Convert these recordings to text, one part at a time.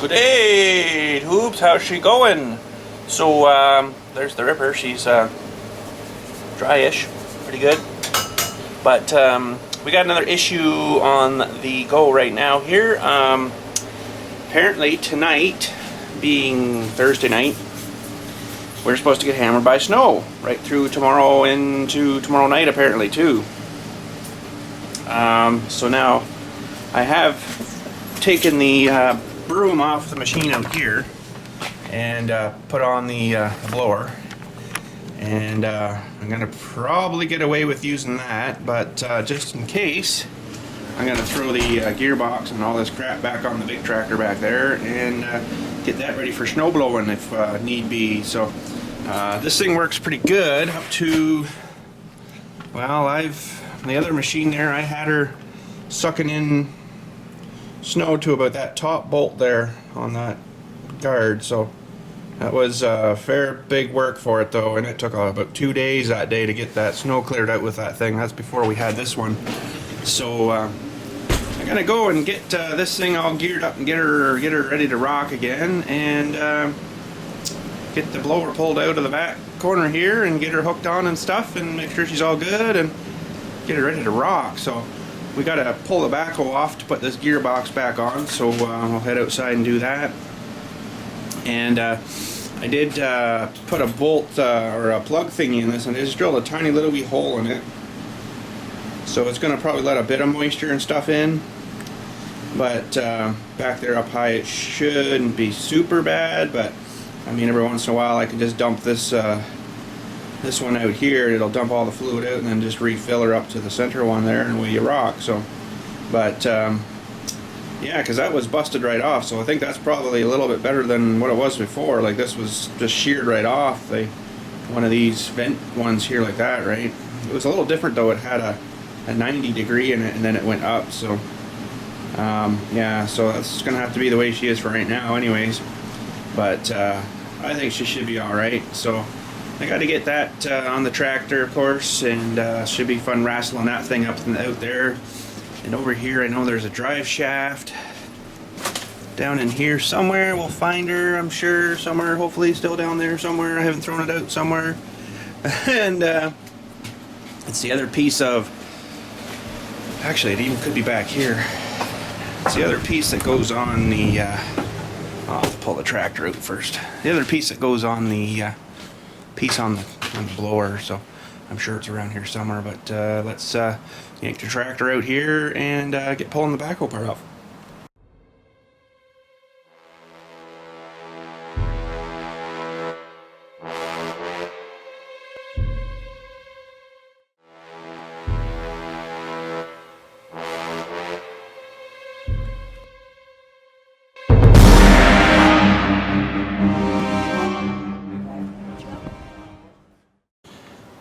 Good day, Hoops. How's she going? So, there's the Ripper. She's dry-ish, pretty good. But we got another issue on the go right now here. Apparently tonight, being Thursday night, we're supposed to get hammered by snow right through tomorrow into tomorrow night apparently too. So now I have taken the broom off the machine out here and put on the blower, and I'm gonna probably get away with using that, but just in case, I'm gonna throw the gearbox and all this crap back on the big tractor back there and get that ready for snow blowing if need be. So this thing works pretty good up to, well, the other machine there, I had her sucking in snow to about that top bolt there on that guard. So that was fair big work for it though, and it took about 2 days that day to get that snow cleared out with that thing. That's before we had this one. So I'm gonna go and get this thing all geared up and get her ready to rock again, and get the blower pulled out of the back corner here and get her hooked on and stuff and make sure she's all good and get her ready to rock. So we got to pull the backhoe off to put this gearbox back on, so I'll head outside and do that. And I did put a bolt or a plug thingy in this, and I just drilled a tiny little wee hole in it. So it's going to probably let a bit of moisture and stuff in, but back there up high it shouldn't be super bad. But I mean, every once in a while I can just dump this this one out here, it'll dump all the fluid out and then just refill her up to the center one there, and away you rock. So, but yeah, because that was busted right off, so I think that's probably a little bit better than what it was before. Like, this was just sheared right off. One of these vent ones here like that, right? It was a little different though. It had a 90 degree in it, and then it went up. So yeah, so that's gonna have to be the way she is for right now anyways. But I think she should be all right. So I got to get that on the tractor, of course, and should be fun wrestling that thing up and out there. And over here, I know there's a drive shaft down in here somewhere. We'll find her, I'm sure, somewhere. Hopefully, still down there somewhere. I haven't thrown it out somewhere. And it's the other piece of. Actually, it even could be back here. It's the other piece that goes on the. I'll have to pull the tractor out first. The other piece that goes on the. Piece on the blower, so I'm sure it's around here somewhere. But let's yank the tractor out here and get pulling the backhoe part off.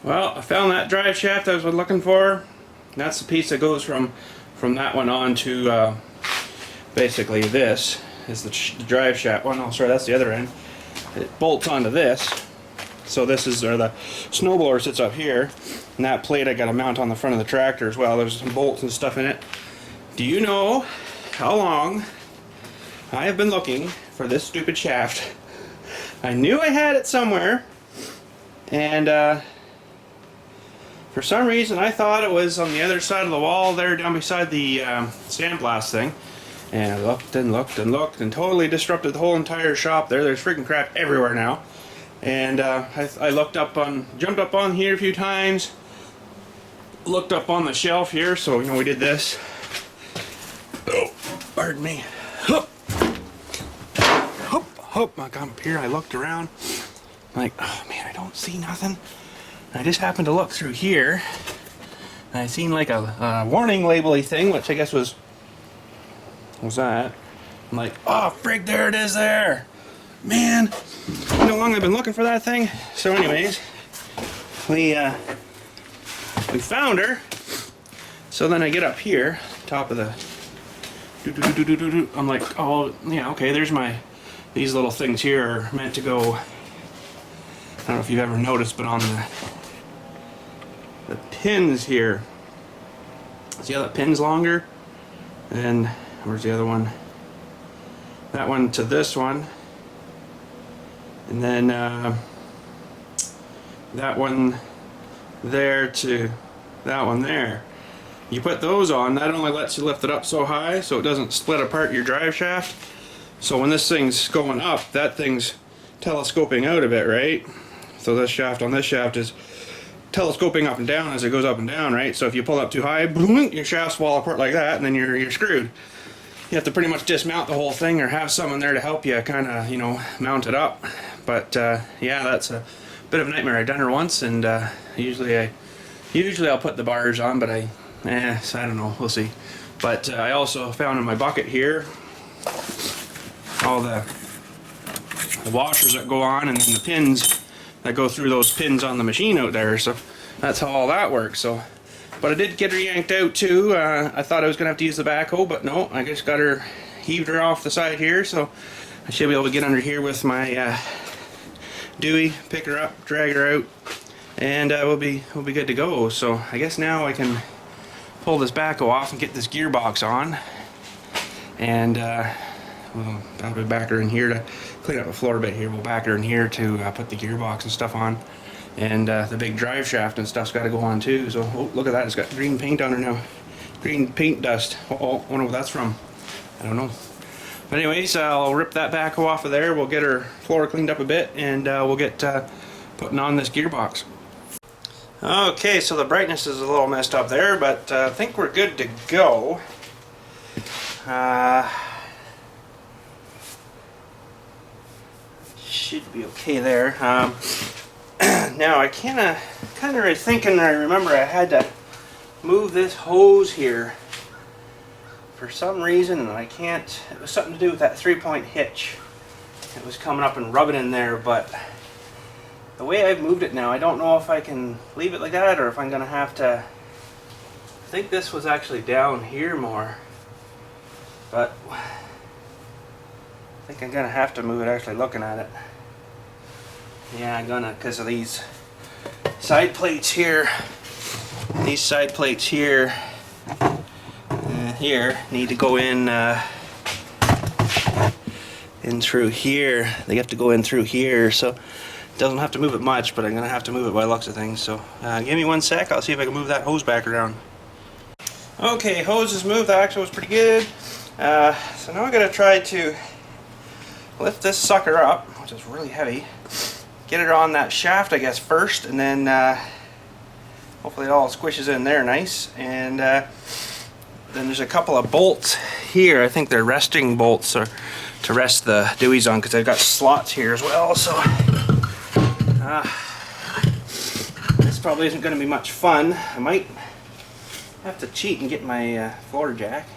Well, I found that drive shaft I was looking for. That's the piece that goes from that one on to basically this is the drive shaft. Well, no, sorry, that's the other end. It bolts onto this. So this is where the snowblower sits up here, and that plate I got to mount on the front of the tractor as well. There's some bolts and stuff in it. Do you know how long I have been looking for this stupid shaft? I knew I had it somewhere, and for some reason I thought it was on the other side of the wall there down beside the sandblast thing, and I looked and looked and looked and totally disrupted the whole entire shop there. There's freaking crap everywhere now. And I looked up jumped up on here a few times, looked up on the shelf here, so we did this. Oh, pardon me. Hup. Hup, hup. I got up here, I looked around, like, oh man, I don't see nothing. I just happened to look through here, and I seen like a warning label-y thing, which I guess was that. I'm like, oh frig, there it is there. Man, you know how long I've been looking for that thing? So anyways, we found her. So then I get up here, top of the I'm like, oh yeah, okay, there's these little things here are meant to go. I don't know if you've ever noticed, but on the pins here, see how that pin's longer? And where's the other one? that one to this one, and then that one there to that one there. You put those on, that only lets you lift it up so high so it doesn't split apart your drive shaft. So when this thing's going up, that thing's telescoping out a bit, right? So this shaft on this shaft is telescoping up and down as it goes up and down, right? So if you pull up too high, boom, your shafts fall apart like that, and then you're screwed. You have to pretty much dismount the whole thing or have someone there to help you kind of, you know, mount it up. But yeah, that's a bit of a nightmare. I've done her once, and usually I'll put the bars on, but I don't know, we'll see. But I also found in my bucket here all the washers that go on, and then the pins that go through those pins on the machine out there. So that's how all that works. So, but I did get her yanked out too. I thought I was gonna have to use the backhoe, but no, I just got her, heaved her off the side here, so I should be able to get under here with my Dewey, pick her up, drag her out, and we'll be good to go. So I guess now I can pull this backhoe off and get this gearbox on, and we'll probably back her in here to clean up the floor a bit here. We'll back her in here to put the gearbox and stuff on, and the big drive shaft and stuff's got to go on too. So oh, look at that, it's got green paint on her now, green paint dust. Oh, I wonder what that's from. I don't know. But anyways, I'll rip that backhoe off of there. We'll get her floor cleaned up a bit, and we'll get putting on this gearbox. Okay, so the brightness is a little messed up there, but I think we're good to go. Should be okay there. Now I kind of thinking, I remember I had to move this hose here for some reason, and I can't. It was something to do with that 3-point hitch. It was coming up and rubbing in there, but the way I've moved it now, I don't know if I can leave it like that or if I'm gonna have to. I think this was actually down here more, but I think I'm gonna have to move it actually looking at it. Yeah, I'm gonna, because of these side plates here. These side plates here, here need to go in through here. They have to go in through here, so it doesn't have to move it much, but I'm gonna have to move it by the looks of things. So give me 1 sec. I'll see if I can move that hose back around. Okay, hose is moved. The axle was pretty good. So now I gotta try to lift this sucker up, which is really heavy. Get it on that shaft, I guess, first, and then hopefully it all squishes in there nice. And then there's a couple of bolts here. I think they're resting bolts or to rest the Deweys on, because they've got slots here as well. So this probably isn't going to be much fun. I might have to cheat and get my floor jack,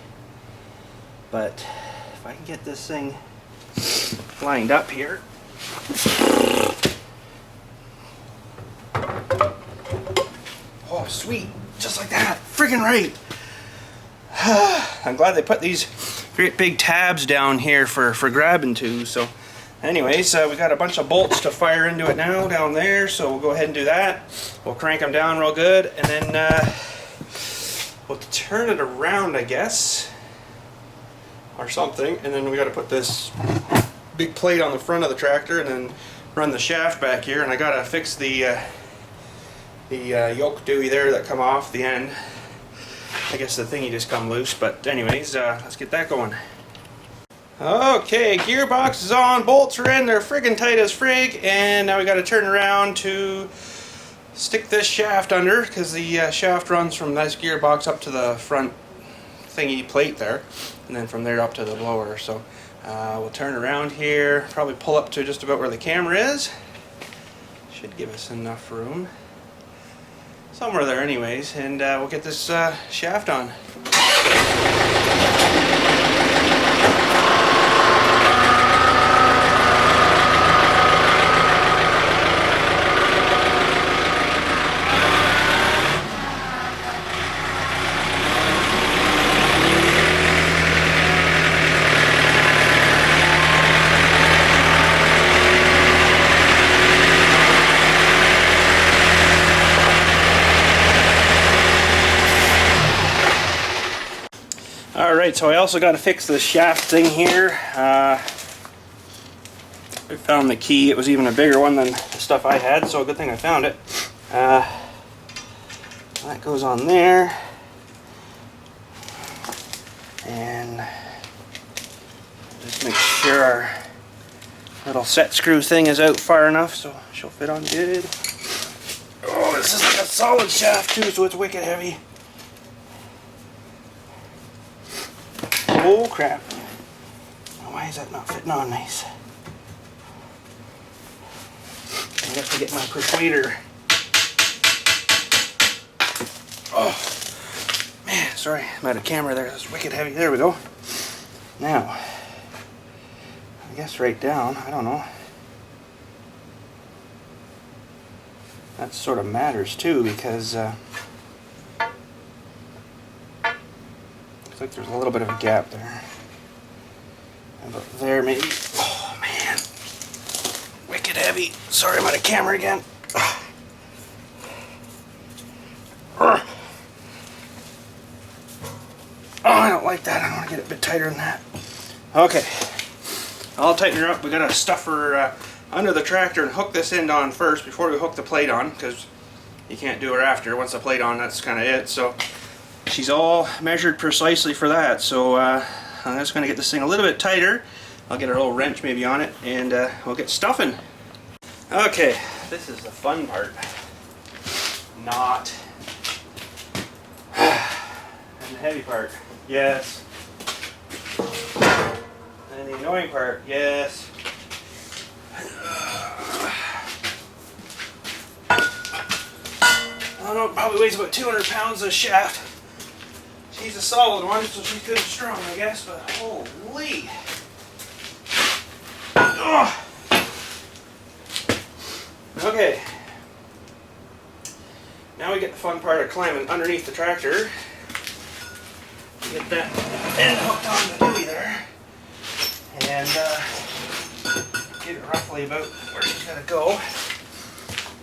but if I can get this thing lined up here. Oh, sweet. Just like that. Friggin' right. I'm glad they put these great big tabs down here for grabbing to. So anyways, we got a bunch of bolts to fire into it now down there, so we'll go ahead and do that. We'll crank them down real good, and then we'll turn it around, I guess, or something, and then we got to put this big plate on the front of the tractor and then run the shaft back here. And I got to fix the yoke Dewey there that come off the end. I guess the thingy just come loose, but anyways, let's get that going. Okay, gearbox is on, bolts are in, they're friggin' tight as frig, and now we got to turn around to stick this shaft under, because the shaft runs from this gearbox up to the front thingy plate there, and then from there up to the blower. So we'll turn around here, probably pull up to just about where the camera is. Should give us enough room. Somewhere there anyways, and we'll get this shaft on. Alright, so I also got to fix this shaft thing here. I found the key. It was even a bigger one than the stuff I had, so good thing I found it. That goes on there. And just make sure our little set screw thing is out far enough so she'll fit on good. Oh, this is like a solid shaft too, so it's wicked heavy. Oh crap. Why is that not fitting on nice? I have to get my persuader. Oh, man, sorry, I'm out of camera there. It's wicked heavy. There we go. Now, I guess right down, I don't know. That sort of matters too because looks like there's a little bit of a gap there. About there maybe. Oh man, wicked heavy. Sorry, I'm out of camera again. Oh, I don't like that. I want to get it a bit tighter than that. Okay, I'll tighten her up. We gotta stuff her under the tractor and hook this end on first before we hook the plate on, because you can't do her after. Once the plate on, that's kind of it. So she's all measured precisely for that. So I'm just going to get this thing a little bit tighter. I'll get a little wrench maybe on it, and we'll get stuffing. Okay, this is the fun part. Not. And the heavy part, yes. And the annoying part, yes. I don't know, it probably weighs about 200 pounds, this shaft. She's a solid one, so she's good and strong, I guess, but holy. Ugh. Okay. Now we get the fun part of climbing underneath the tractor. Get that end hooked on the buoy there. And get it roughly about where she's got to go.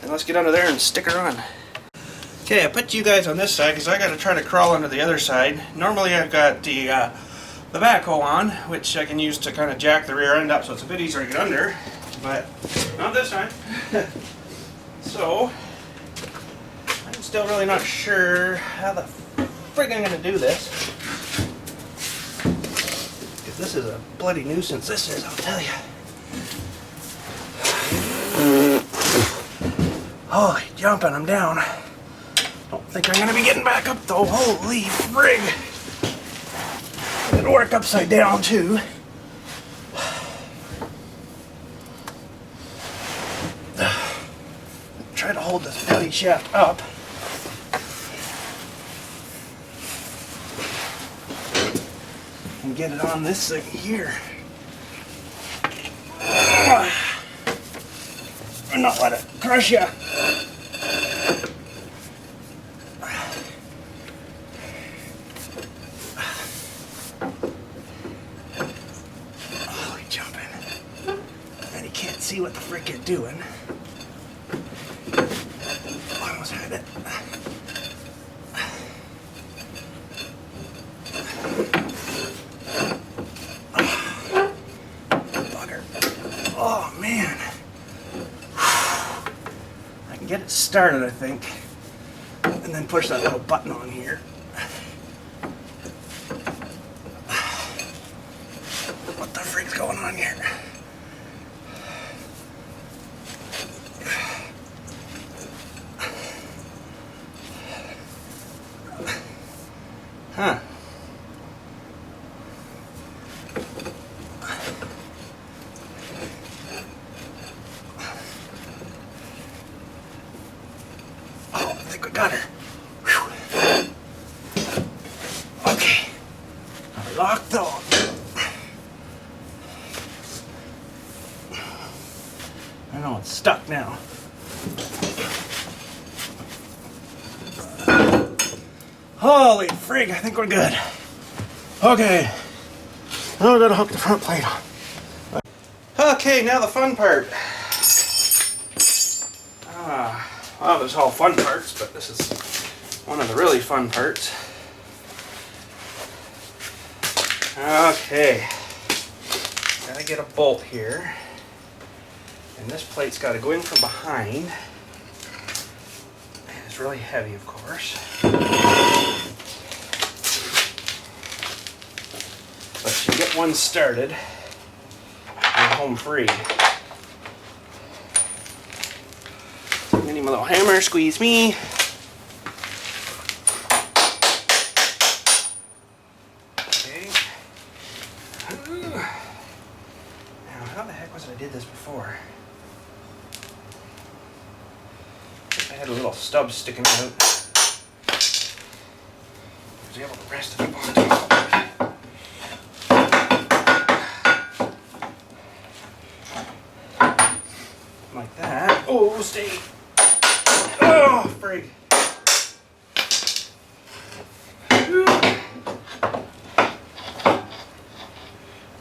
And let's get under there and stick her on. Okay, I put you guys on this side because I got to try to crawl under the other side. Normally I've got the backhoe on, which I can use to kind of jack the rear end up so it's a bit easier to get under, but not this time. So, I'm still really not sure how the frig I'm going to do this. Because this is a bloody nuisance, this is, I'll tell you. Holy jumping, I'm down. Don't think I'm going to be getting back up though. Holy frig. It'll work upside down too. Try to hold this belly shaft up. And get it on this thing here. And not let it crush you. See what the frick you're doing. Almost had it. Bugger. Oh man. I can get it started, I think. And then push that little button on here. What the frick's going on here? Huh. Oh, I think we got her. Whew. Okay. Locked on. I know it's stuck now. Holy frig, I think we're good. Okay, now we're gonna hook the front plate on. Okay, now the fun part. Well, there's all fun parts, but this is one of the really fun parts. Okay, gotta get a bolt here, and this plate's got to go in from behind. It's really heavy, of course, but you get one started, you're home free. Give me my little hammer, squeeze me. How the heck was it I did this before? I had a little stub sticking out. I was able to rest it up on top. Like that. Oh, stay. Oh, frig.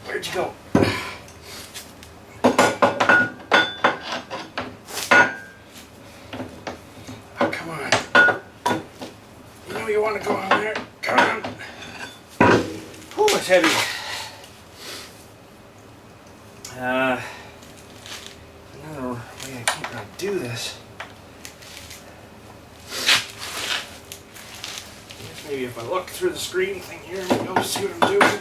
Where'd you go? You want to go on there? Come on. Ooh, it's heavy. Another way I can't really do this. I guess maybe if I look through the screen thing here, maybe I'll see what I'm doing.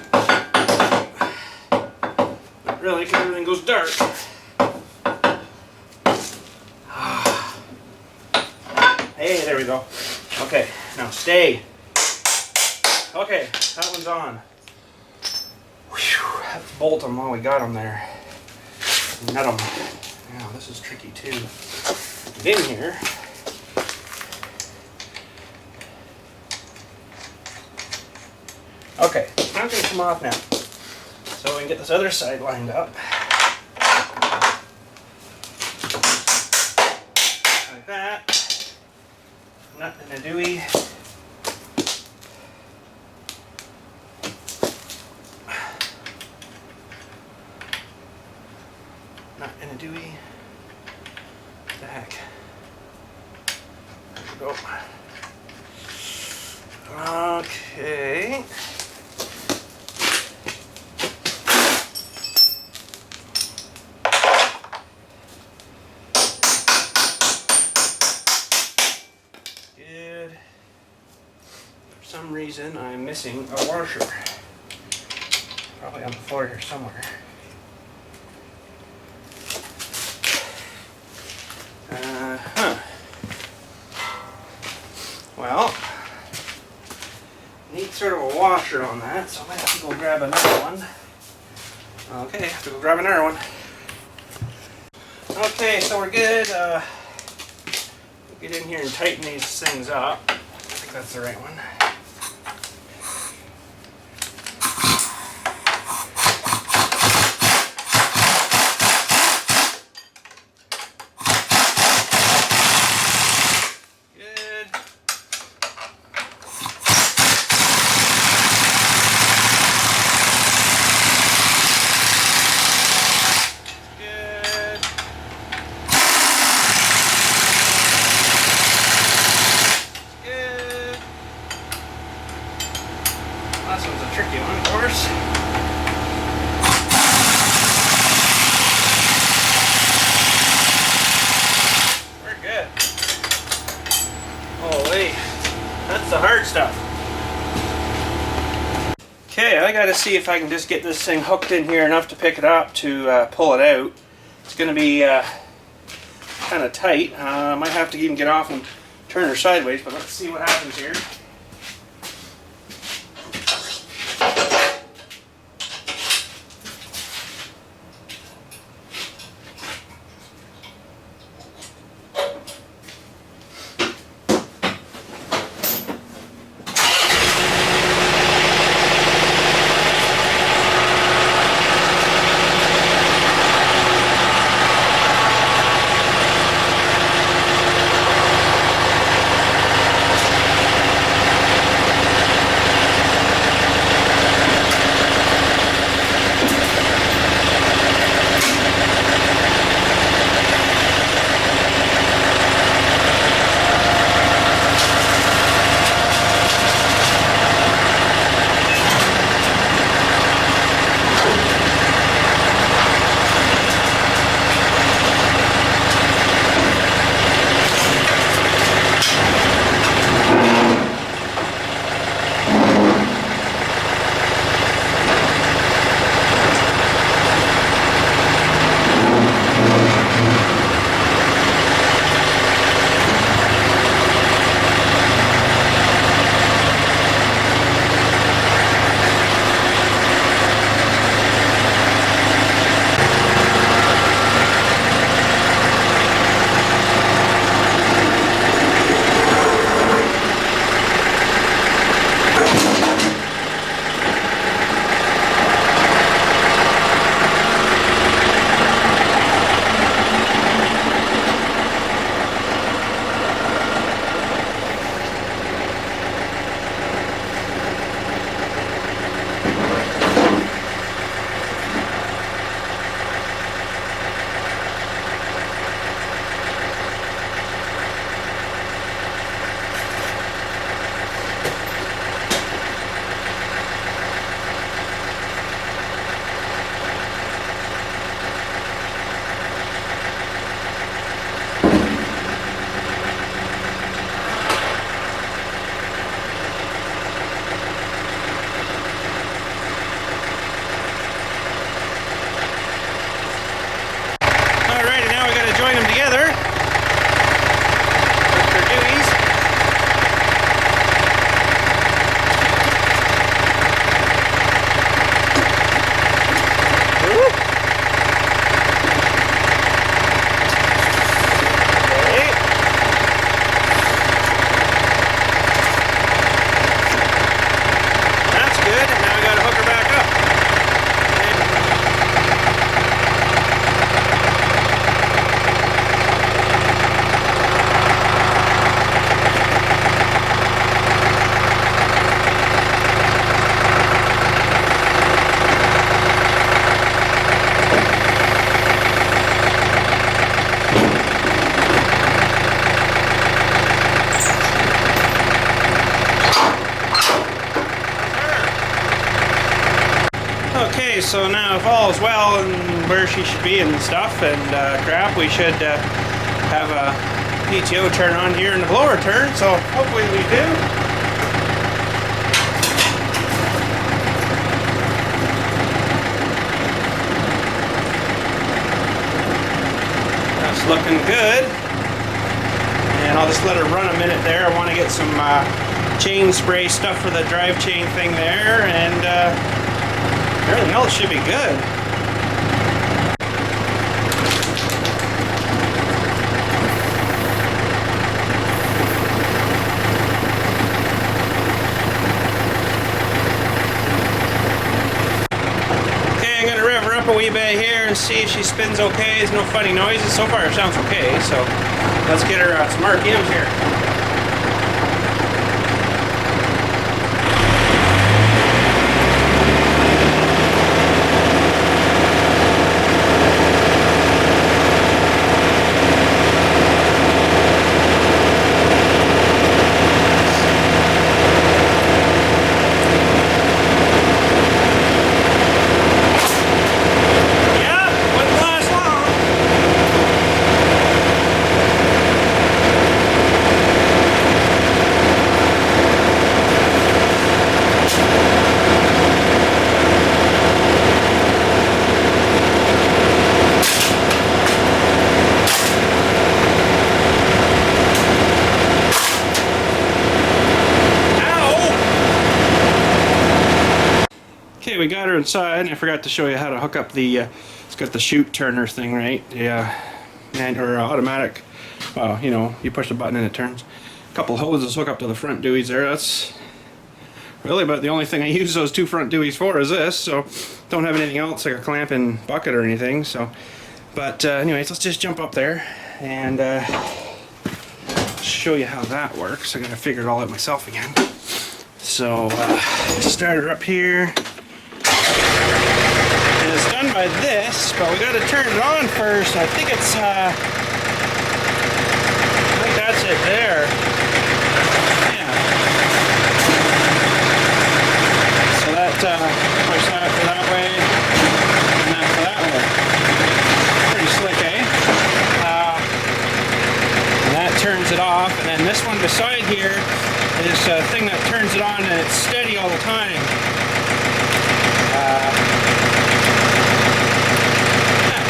Not really, because everything goes dark. Hey, there we go. Okay, now stay. Okay, that one's on. Whew, let's bolt them while we got them there. Nut them. Now, this is tricky too. Get in here. Okay, I'm going to come off now. So we can get this other side lined up. Like that. Nut and a dewey. Nut and a dewey. What the heck? There we go. Okay. Good. For some reason, I'm missing a washer. Probably on the floor here somewhere. Well, need sort of a washer on that, so I might have to go grab another one. Okay, have to go grab another one. Okay, so we're good. Get in here and tighten these things up. I think that's the right one. This one's a tricky one, of course. We're good. Holy, that's the hard stuff. Okay, I gotta see if I can just get this thing hooked in here enough to pick it up to pull it out. It's gonna be kind of tight. I might have to even get off and turn her sideways, but let's see what happens here. so now if all is well and where she should be and stuff and crap, we should have a PTO turn on here and the blower turn, so hopefully we do. That's looking good. And I'll just let her run a minute there. I want to get some chain spray stuff for the drive chain thing there, and everything else should be good. Okay, I'm gonna rev her up a wee bit here and see if she spins okay. There's no funny noises. So far it sounds okay, so let's get her some RPMs here. Okay, we got her inside, and I forgot to show you how to hook up the, it's got the chute turner thing, right? Yeah, or automatic, well, you know, you push the button and it turns. A couple hoses hook up to the front dewies there. That's really about the only thing I use those two front dewies for is this, so don't have anything else like a clamping bucket or anything, so. But anyways, let's just jump up there and show you how that works. I gotta figure it all out myself again. So, start her up here. And it's done by this, but we gotta turn it on first. I think it's, I think that's it there. Yeah. So that, push that for that way, and that for that way. Pretty slick, eh? And that turns it off, and then this one beside here is a thing that turns it on and it's steady all the time. Yeah.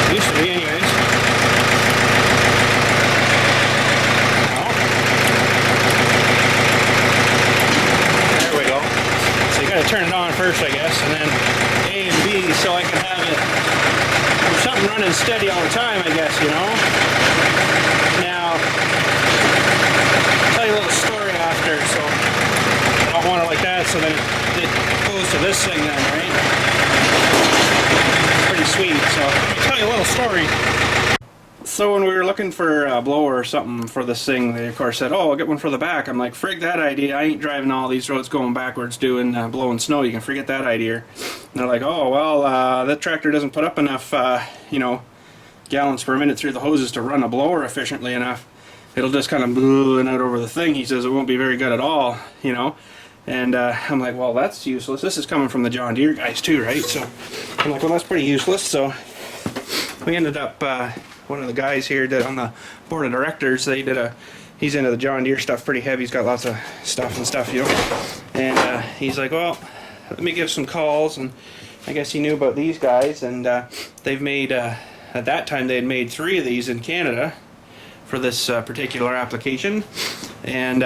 Used to be anyways. Oh. There we go. So you gotta turn it on first, I guess, and then A and B so I can have it, there's something running steady all the time, I guess, you know? Now, tell you a little story after, so I don't want it like that, so then it goes to this thing then, right? Pretty sweet, so let me tell you a little story. So when we were looking for a blower or something for this thing, they of course said, oh, I'll get one for the back. I'm like, frig that idea, I ain't driving all these roads going backwards doing blowing snow, you can forget that idea. And they're like, oh, well, that tractor doesn't put up enough, you know, gallons per minute through the hoses to run a blower efficiently enough. It'll just kind of blowing out over the thing. He says it won't be very good at all, you know. And I'm like, well, that's useless. This is coming from the John Deere guys too, right? So I'm like, well, that's pretty useless. So we ended up, one of the guys here did on the board of directors, they did he's into the John Deere stuff pretty heavy. He's got lots of stuff, you know. And he's like, well, let me give some calls. And I guess he knew about these guys. And they've made, at that time, they had made 3 of these in Canada for this particular application, and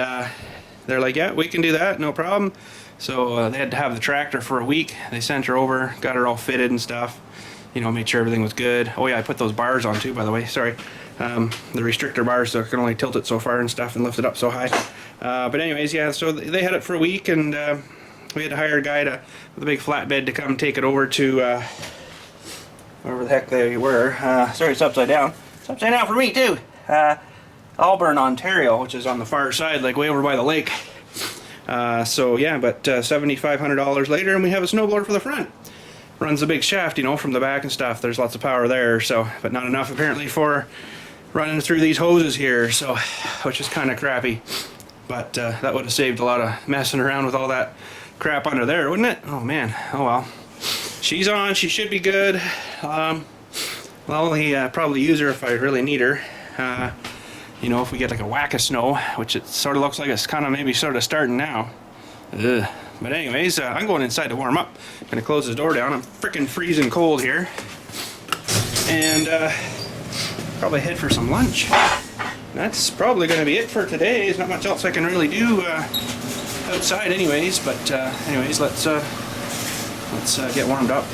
they're like, yeah, we can do that, no problem. So they had to have the tractor for a week. They sent her over, got her all fitted and stuff, you know, made sure everything was good. Oh yeah, I put those bars on too, by the way, sorry. The restrictor bars, so I can only tilt it so far and stuff and lift it up so high. But anyways, yeah, so they had it for a week, and we had to hire a guy with a big flatbed to come take it over to wherever the heck they were. Sorry, it's upside down. It's upside down for me too. Auburn, Ontario, which is on the far side, like way over by the lake. So yeah, but $7,500 later, and we have a snowblower for the front. Runs a big shaft, you know, from the back and stuff. There's lots of power there, so, but not enough apparently for running through these hoses here, so, which is kind of crappy. But that would have saved a lot of messing around with all that crap under there, wouldn't it? Oh man, oh well. She's on, she should be good. I'll only probably use her if I really need her. You know, if we get like a whack of snow, which it sort of looks like it's kind of maybe sort of starting now. Ugh. But anyways, I'm going inside to warm up. I'm gonna close the door down. I'm freaking freezing cold here. And probably head for some lunch. That's probably gonna be it for today. There's not much else I can really do outside anyways, but anyways, let's get warmed up.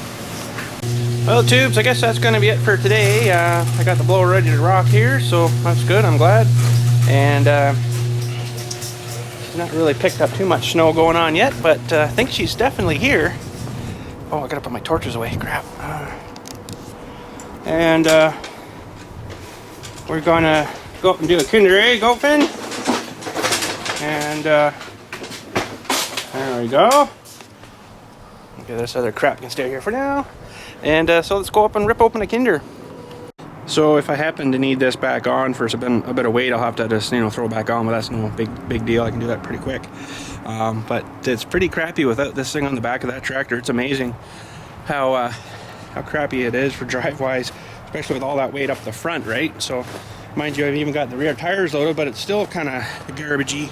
Well, tubes, I guess that's gonna be it for today. I got the blower ready to rock here, so that's good, I'm glad. And not really picked up too much snow going on yet, but I think she's definitely here. Oh, I gotta put my torches away, crap. And we're gonna go up and do a Kinder Egg open. And there we go. Okay, this other crap can stay here for now. And so let's go up and rip open a Kinder. So if I happen to need this back on for a bit of weight, I'll have to just, you know, throw it back on, but that's no big deal. I can do that pretty quick. But it's pretty crappy without this thing on the back of that tractor. It's amazing how crappy it is for drive-wise, especially with all that weight up the front, right? So mind you, I've even got the rear tires loaded, but it's still kind of garbagey.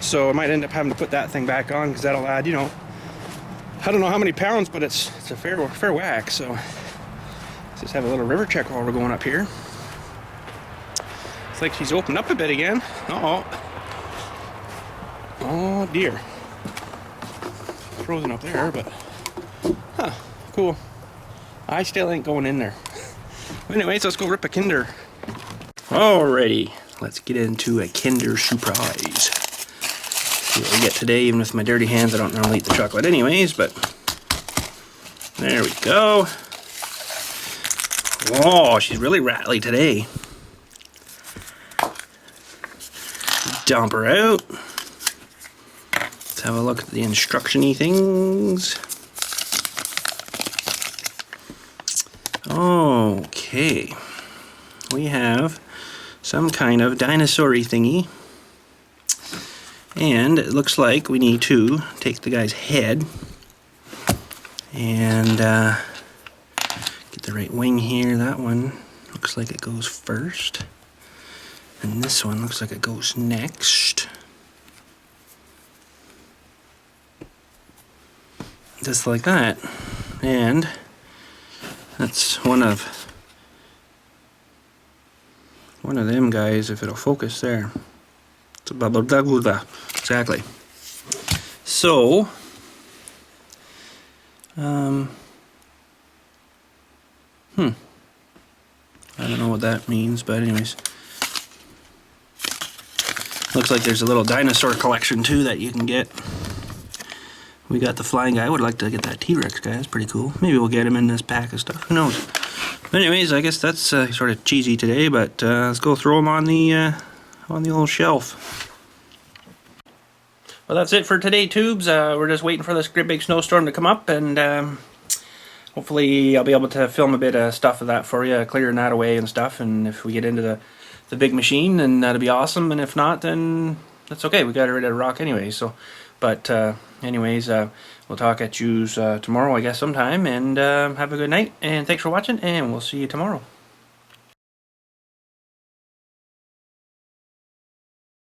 So I might end up having to put that thing back on, because that'll add, you know, I don't know how many pounds, but it's a fair whack. So let's just have a little river check while we're going up here. It's like she's opened up a bit again. Uh-oh. Oh dear. Frozen up there, but huh, cool. I still ain't going in there. Anyways, let's go rip a Kinder. Alrighty, let's get into a Kinder surprise. See what we get today, even with my dirty hands. I don't normally eat the chocolate anyways, but there we go. Whoa, she's really rattly today. Dump her out. Let's have a look at the instruction-y things. Okay. We have some kind of dinosaur-y thingy. And it looks like we need to take the guy's head and get the right wing here. That one looks like it goes first. And this one looks like it goes next. Just like that. And that's one of them guys, if it'll focus there. It's a blah, blah, blah, blah. Exactly. So, I don't know what that means, but anyways. Looks like there's a little dinosaur collection too that you can get. We got the flying guy. I would like to get that T-Rex guy. That's pretty cool. Maybe we'll get him in this pack of stuff. Who knows? But anyways, I guess that's sort of cheesy today, but let's go throw him on the old shelf. Well, that's it for today, tubes. We're just waiting for this great big snowstorm to come up, and hopefully I'll be able to film a bit of stuff of that for you, clearing that away and stuff. And if we get into the big machine, then that'll be awesome. And if not, then that's okay. We got it ready to rock anyway. So, but anyways, we'll talk at you tomorrow, I guess, sometime. And have a good night. And thanks for watching. And we'll see you tomorrow.